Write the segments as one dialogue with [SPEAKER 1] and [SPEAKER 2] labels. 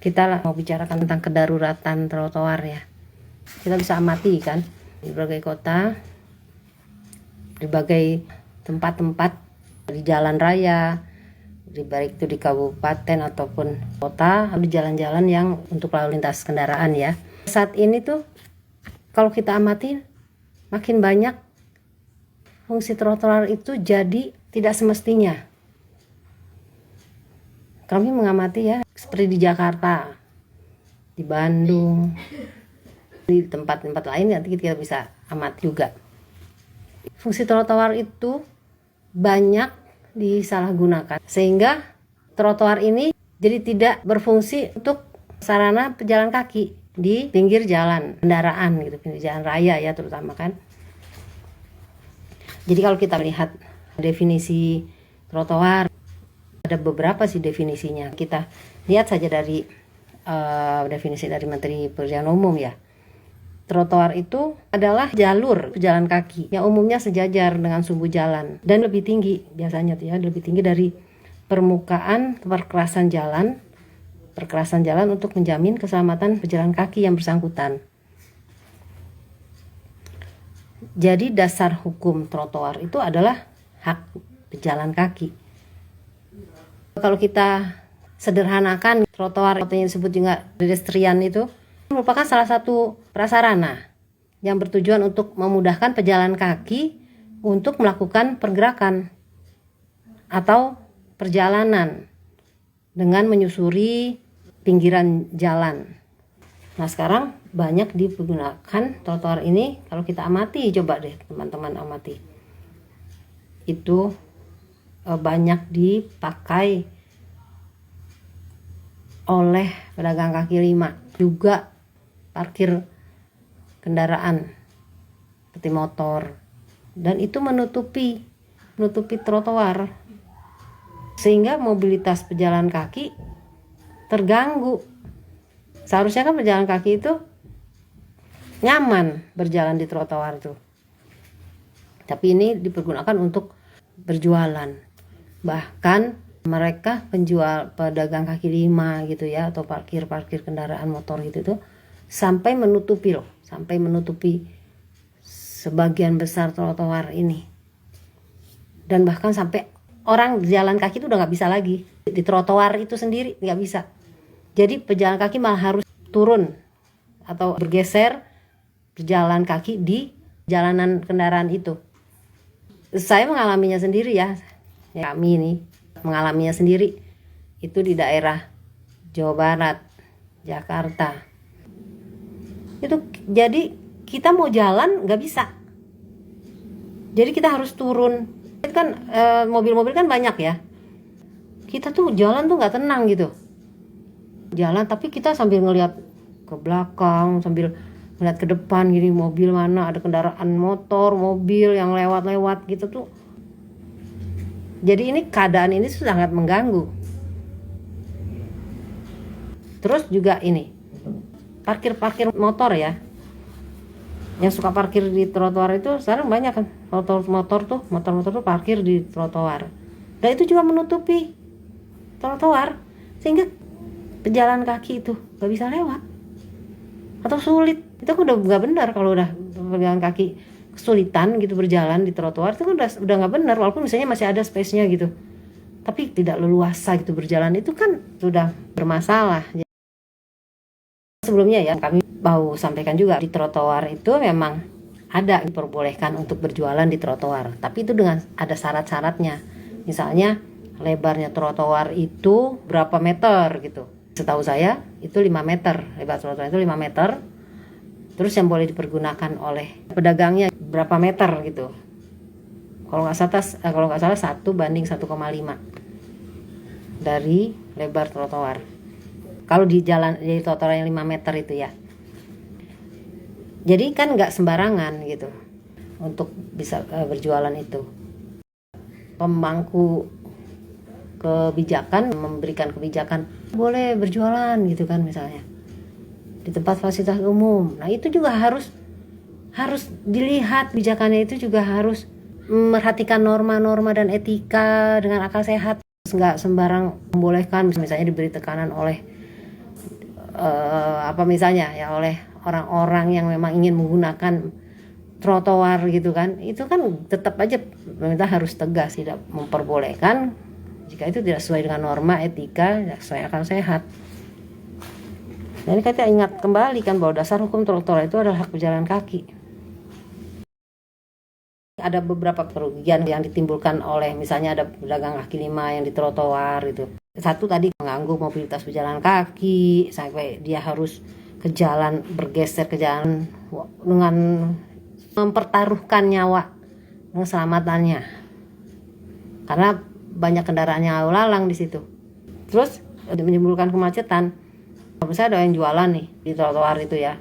[SPEAKER 1] Kita mau bicarakan tentang kedaruratan trotoar ya. Kita bisa amati kan di berbagai kota, di berbagai tempat-tempat di jalan raya, di baik itu di kabupaten ataupun kota, ada jalan-jalan yang untuk lalu lintas kendaraan ya. Saat ini tuh kalau kita amati makin banyak fungsi trotoar itu jadi tidak semestinya. Kami mengamati ya, seperti di Jakarta, di Bandung, di tempat-tempat lain nanti kita bisa amati juga. Fungsi trotoar itu banyak disalahgunakan sehingga trotoar ini jadi tidak berfungsi untuk sarana pejalan kaki di pinggir jalan kendaraan gitu, pinggir jalan raya ya terutama kan. Jadi kalau kita lihat definisi trotoar, ada beberapa sih definisinya. Kita lihat saja dari definisi dari Menteri Pekerjaan Umum ya. Trotoar itu adalah jalur pejalan kaki yang umumnya sejajar dengan sumbu jalan dan lebih tinggi biasanya tuh ya, lebih tinggi dari permukaan perkerasan jalan untuk menjamin keselamatan pejalan kaki yang bersangkutan. Jadi dasar hukum trotoar itu adalah hak pejalan kaki. Kalau kita sederhanakan, trotoar yang disebut juga pedestrian itu merupakan salah satu prasarana yang bertujuan untuk memudahkan pejalan kaki untuk melakukan pergerakan atau perjalanan dengan menyusuri pinggiran jalan. Nah sekarang banyak digunakan trotoar ini, kalau kita amati, coba deh teman-teman amati, itu banyak dipakai oleh pedagang kaki lima, juga parkir kendaraan seperti motor, dan itu menutupi trotoar sehingga mobilitas pejalan kaki terganggu. Seharusnya kan pejalan kaki itu nyaman berjalan di trotoar itu, tapi ini dipergunakan untuk berjualan. Bahkan mereka penjual pedagang kaki lima gitu ya, atau parkir kendaraan motor gitu tuh sampai menutupi sebagian besar trotoar ini, dan bahkan sampai orang jalan kaki itu udah nggak bisa lagi di trotoar itu sendiri, nggak bisa. Jadi pejalan kaki malah harus turun atau bergeser berjalan kaki di jalanan kendaraan itu. Saya mengalaminya sendiri ya, kami ini mengalaminya sendiri itu di daerah Jawa Barat, Jakarta. Itu jadi kita mau jalan nggak bisa, jadi kita harus turun. Itu kan mobil-mobil kan banyak ya, kita tuh jalan tuh nggak tenang gitu, jalan tapi kita sambil ngelihat ke belakang, sambil ngelihat ke depan gini, mobil mana, ada kendaraan motor, mobil yang lewat gitu tuh. Jadi ini keadaan ini sangat mengganggu. Terus juga ini parkir motor ya, yang suka parkir di trotoar itu sekarang banyak kan, motor tuh parkir di trotoar, dan itu juga menutupi trotoar sehingga pejalan kaki itu nggak bisa lewat atau sulit. Itu kan udah nggak benar. Kalau udah pejalan kaki kesulitan gitu berjalan di trotoar, itu kan udah nggak benar. Walaupun misalnya masih ada space-nya gitu, tapi tidak leluasa gitu berjalan, itu kan sudah bermasalah. Sebelumnya ya kami mau sampaikan juga, di trotoar itu memang ada diperbolehkan untuk berjualan di trotoar, tapi itu dengan ada syarat-syaratnya. Misalnya lebarnya trotoar itu berapa meter gitu. Setahu saya itu 5 meter, lebar trotoar itu 5 meter. Terus yang boleh dipergunakan oleh pedagangnya berapa meter gitu. Kalau nggak salah 1:1,5 dari lebar trotoar. Kalau di trotoar yang 5 meter itu ya. Jadi kan nggak sembarangan gitu untuk bisa berjualan itu. Pemangku kebijakan memberikan kebijakan boleh berjualan gitu kan, misalnya di tempat fasilitas umum. Nah itu juga harus dilihat, kebijakannya itu juga harus memperhatikan norma-norma dan etika dengan akal sehat. Nggak sembarang membolehkan, misalnya diberi tekanan oleh apa misalnya ya oleh orang-orang yang memang ingin menggunakan trotoar gitu kan, itu kan tetap aja pemerintah harus tegas, tidak memperbolehkan jika itu tidak sesuai dengan norma etika, tidak sesuai akal sehat. Nah, ini kita ingat kembali kan bahwa dasar hukum trotoar itu adalah hak pejalan kaki. Ada beberapa kerugian yang ditimbulkan oleh misalnya ada pedagang kaki lima yang di trotoar itu. Satu tadi mengganggu mobilitas pejalan kaki sampai dia harus ke jalan, bergeser ke jalan dengan mempertaruhkan nyawa dan keselamatannya. Karena banyak kendaraan yang lalu lalang di situ. Terus menimbulkan kemacetan. Misalnya ada yang jualan nih di trotoar itu ya.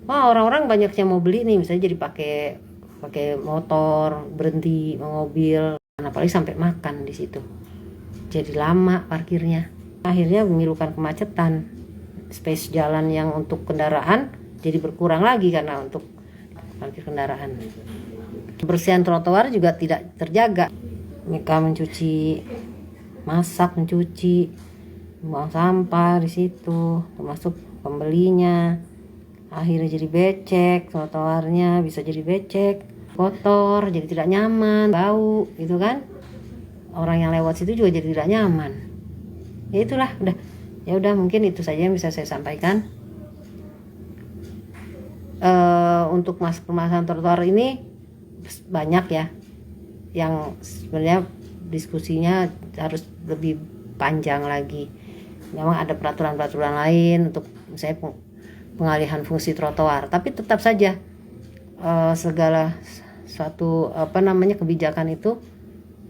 [SPEAKER 1] Wah, orang-orang banyak yang mau beli nih, misalnya jadi pakai motor, berhenti mobil, apalagi sampai makan di situ. Jadi lama parkirnya. Akhirnya menimbulkan kemacetan. Space jalan yang untuk kendaraan jadi berkurang lagi karena untuk parkir kendaraan. Kebersihan trotoar juga tidak terjaga. Mereka mencuci, masak, mencuci, buang sampah di situ, termasuk pembelinya. Akhirnya jadi becek, trotoarnya bisa jadi becek, kotor, jadi tidak nyaman, bau, gitu kan. Orang yang lewat situ juga jadi tidak nyaman. Ya itulah, udah. Ya udah, mungkin itu saja yang bisa saya sampaikan. Untuk permasalahan trotoar ini banyak ya, yang sebenarnya diskusinya harus lebih panjang lagi. Memang ada peraturan-peraturan lain untuk misalnya pengalihan fungsi trotoar, tapi tetap saja segala suatu kebijakan itu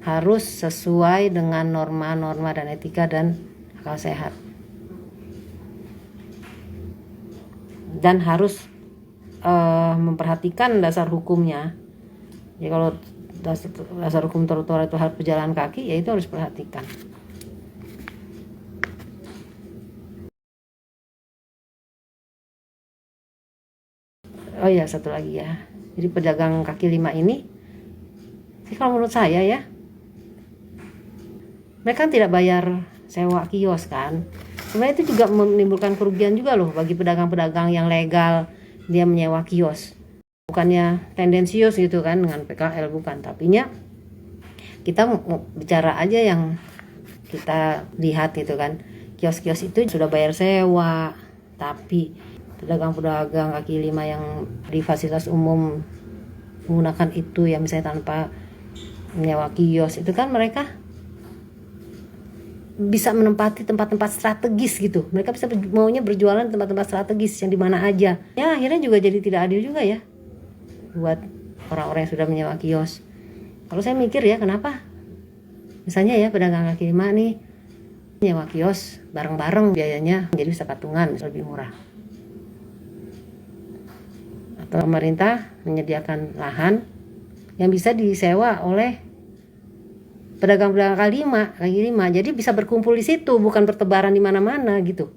[SPEAKER 1] harus sesuai dengan norma-norma dan etika dan akal sehat, dan harus memperhatikan dasar hukumnya. Jadi kalau dasar hukum trotoar itu hak pejalan kaki, ya itu harus perhatikan. Oh iya, satu lagi ya. Jadi pedagang kaki lima ini, sih kalau menurut saya ya, mereka kan tidak bayar sewa kios kan. Sebenarnya itu juga menimbulkan kerugian juga loh bagi pedagang-pedagang yang legal dia menyewa kios. Bukannya tendensius gitu kan dengan PKL, bukan. Tapinya kita mau bicara aja yang kita lihat gitu kan. Kios-kios itu sudah bayar sewa, tapi pedagang-pedagang kaki lima yang di fasilitas umum menggunakan itu ya, misalnya tanpa menyewa kios, itu kan mereka bisa menempati tempat-tempat strategis gitu. Mereka bisa maunya berjualan di tempat-tempat strategis yang di mana aja. Ya akhirnya juga jadi tidak adil juga ya buat orang-orang yang sudah menyewa kios. Kalau saya mikir ya, kenapa misalnya ya pedagang kaki lima nih nyewa kios bareng-bareng, biayanya jadi bisa patungan, lebih murah. Atau pemerintah menyediakan lahan yang bisa disewa oleh pedagang-pedagang kaki lima, jadi bisa berkumpul di situ, bukan bertebaran di mana-mana gitu.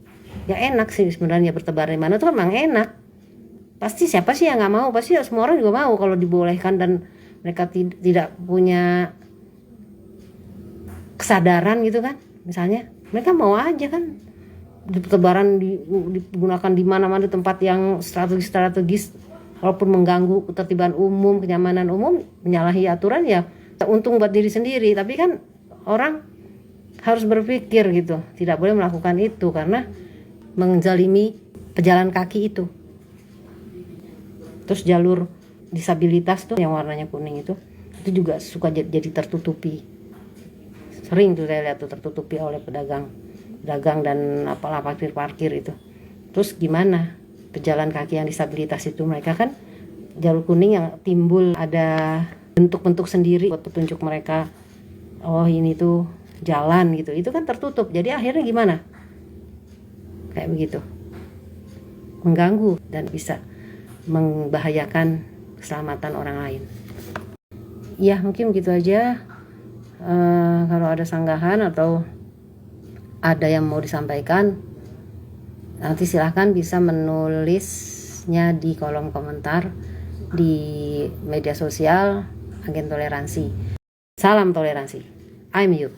[SPEAKER 1] Ya enak sih sebenarnya bertebaran di mana tuh emang enak. Pasti siapa sih yang nggak mau? Pasti semua orang juga mau kalau dibolehkan, dan mereka tidak punya kesadaran gitu kan. Misalnya mereka mau aja kan bertebaran digunakan di mana-mana tempat yang strategis, walaupun mengganggu ketertiban umum, kenyamanan umum, menyalahi aturan ya untung buat diri sendiri. Tapi kan orang harus berpikir gitu, tidak boleh melakukan itu karena menzalimi pejalan kaki itu. Terus jalur disabilitas tuh yang warnanya kuning itu juga suka jadi tertutupi. Sering tuh saya lihat tuh tertutupi oleh pedagang dan apalah parkir itu. Terus gimana pejalan kaki yang disabilitas itu, mereka kan jalur kuning yang timbul ada bentuk-bentuk sendiri buat petunjuk mereka, oh ini tuh jalan gitu, itu kan tertutup. Jadi akhirnya gimana, kayak begitu, mengganggu dan bisa membahayakan keselamatan orang lain. Ya mungkin begitu aja. Kalau ada sanggahan atau ada yang mau disampaikan, nanti silahkan bisa menulisnya di kolom komentar di media sosial Agen Toleransi. Salam toleransi. I'm you.